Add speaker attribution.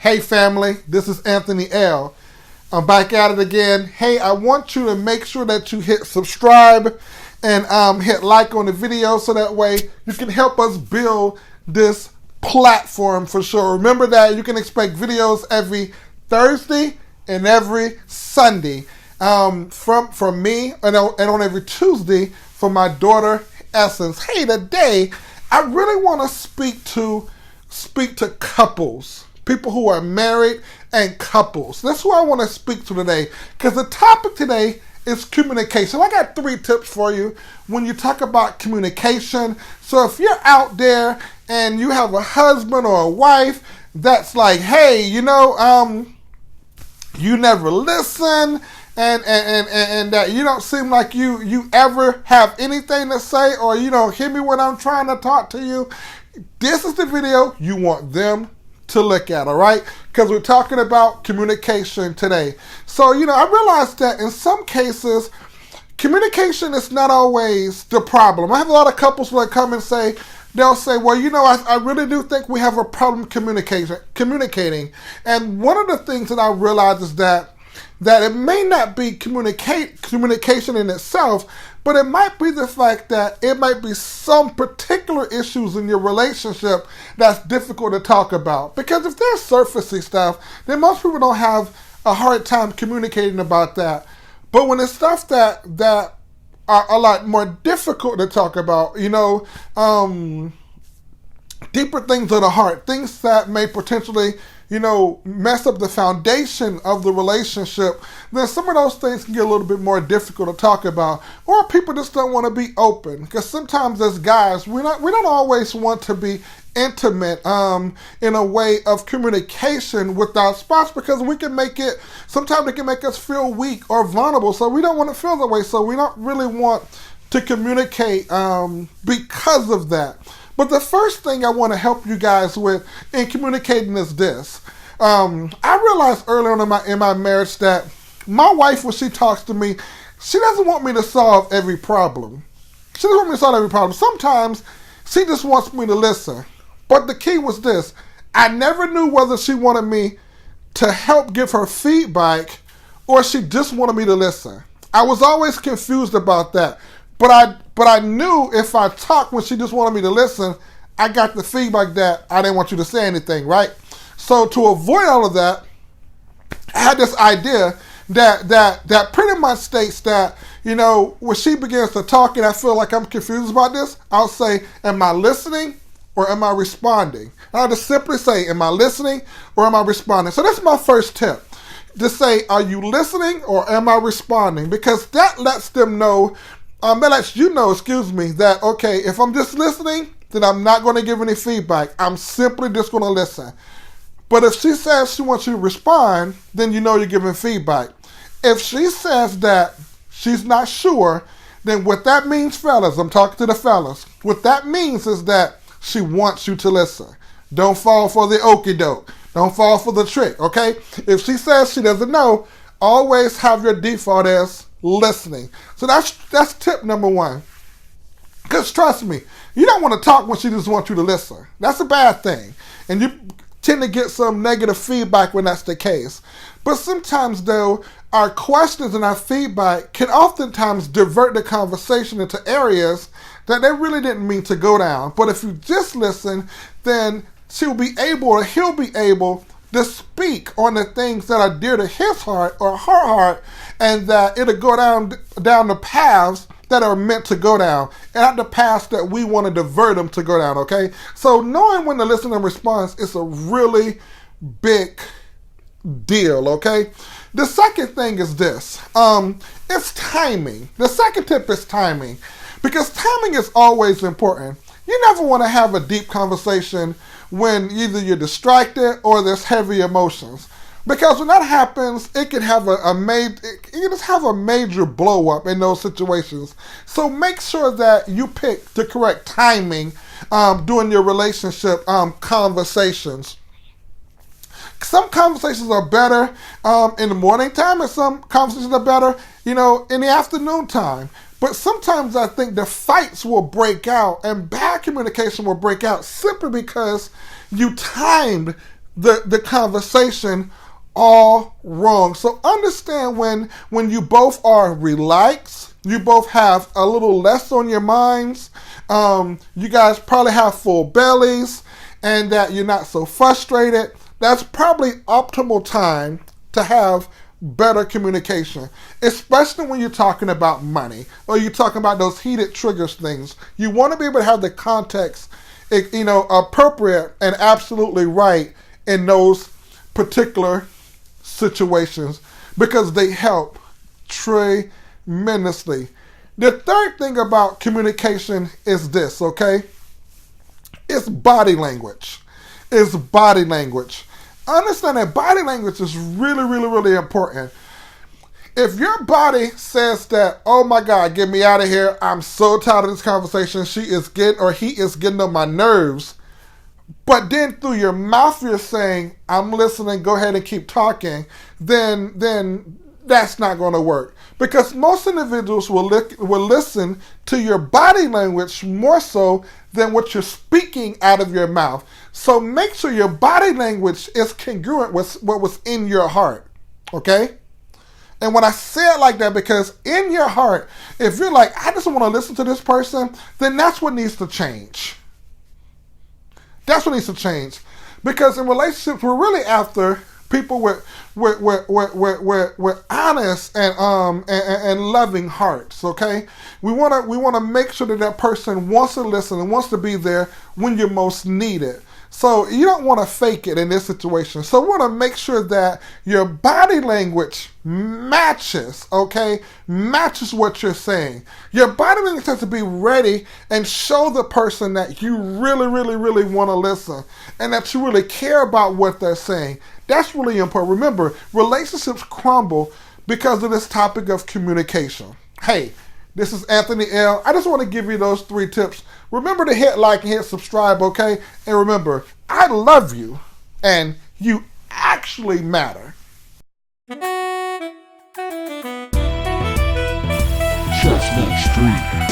Speaker 1: Hey family, this is Anthony L. I'm back at it again. Hey, I want you to make sure that you hit subscribe and hit like on the video so that way you can help us build this platform for sure. Remember that you can expect videos every Thursday and every Sunday from me and on every Tuesday from my daughter Essence. Hey, today I really want to speak to couples, people who are married and couples. That's who I want to speak to today because the topic today is communication. I got 3 tips for you when you talk about communication. So if you're out there and you have a husband or a wife that's like, hey, you never listen and that you don't seem like you ever have anything to say, or you don't hear me when I'm trying to talk to you, this is the video you want them to look at, all right? Because we're talking about communication today. So, I realized that in some cases, communication is not always the problem. I have a lot of couples that come and they'll say, well, I really do think we have a problem communicating. And one of the things that I realized is that it may not be communication in itself, but it might be the fact that it might be some particular issues in your relationship that's difficult to talk about. Because if there's surfacey stuff, then most people don't have a hard time communicating about that. But when it's stuff that are a lot more difficult to talk about, deeper things of the heart, things that may potentially mess up the foundation of the relationship, then some of those things can get a little bit more difficult to talk about. Or people just don't want to be open. Because sometimes as guys, we don't always want to be intimate in a way of communication with our spouse, because sometimes it can make us feel weak or vulnerable. So we don't want to feel that way. So we don't really want to communicate because of that. But the first thing I want to help you guys with in communicating is this. I realized early on in my marriage that my wife, when she talks to me, she doesn't want me to solve every problem. She doesn't want me to solve every problem. Sometimes she just wants me to listen. But the key was this. I never knew whether she wanted me to help give her feedback or she just wanted me to listen. I was always confused about that. But I knew if I talked when she just wanted me to listen, I got the feedback that I didn't want you to say anything, right? So to avoid all of that, I had this idea that pretty much states that, when she begins to talk and I feel like I'm confused about this, I'll say, am I listening or am I responding? And I'll just simply say, am I listening or am I responding? So that's my first tip. Just say, are you listening or am I responding? Because that lets them know, that lets you know, that, okay, if I'm just listening, then I'm not going to give any feedback. I'm simply just going to listen. But if she says she wants you to respond, then you're giving feedback. If she says that she's not sure, then what that means, fellas, I'm talking to the fellas, what that means is that she wants you to listen. Don't fall for the okie doke. Don't fall for the trick, okay? If she says she doesn't know, always have your default as listening. So that's tip number 1. Because trust me, you don't want to talk when she just wants you to listen. That's a bad thing. And you tend to get some negative feedback when that's the case. But sometimes, though, our questions and our feedback can oftentimes divert the conversation into areas that they really didn't mean to go down. But if you just listen, then he'll be able to speak on the things that are dear to his heart or her heart, and that it'll go down the paths that are meant to go down, and not the paths that we want to divert them to go down, okay? So knowing when to listen and respond is a really big deal, okay? The second thing is this. It's timing. The second tip is timing, because timing is always important. You never want to have a deep conversation when either you're distracted or there's heavy emotions. Because when that happens, it can have a major blow up in those situations. So make sure that you pick the correct timing during your relationship conversations. Some conversations are better in the morning time, and some conversations are better, in the afternoon time. But sometimes I think the fights will break out and bad communication will break out simply because you timed the conversation all wrong. So understand when you both are relaxed, you both have a little less on your minds, you guys probably have full bellies, and that you're not so frustrated. That's probably optimal time to have better communication, especially when you're talking about money or you're talking about those heated triggers things. You want to be able to have the context, appropriate and absolutely right in those particular situations, because they help tremendously. The third thing about communication is this, okay? It's body language. It's body language. Understand that body language is really, really, really important. If your body says that, oh my God, get me out of here, I'm so tired of this conversation, he is getting on my nerves, but then through your mouth you're saying, I'm listening, go ahead and keep talking, then that's not going to work. Because most individuals will listen to your body language more so than what you're speaking out of your mouth. So make sure your body language is congruent with what was in your heart, okay? And when I say it like that, because in your heart, if you're like, I just want to listen to this person, then that's what needs to change. That's what needs to change. Because in relationships, we're really after people with honest and loving hearts. Okay, we want to make sure that person wants to listen and wants to be there when you're most needed. So you don't want to fake it in this situation. So we want to make sure that your body language matches, okay? Matches what you're saying. Your body language has to be ready and show the person that you really, really, really want to listen and that you really care about what they're saying. That's really important. Remember, relationships crumble because of this topic of communication. Hey, this is Anthony L. I just want to give you those 3 tips. Remember to hit like and hit subscribe, okay? And remember, I love you, and you actually matter.
Speaker 2: Chestnut Street.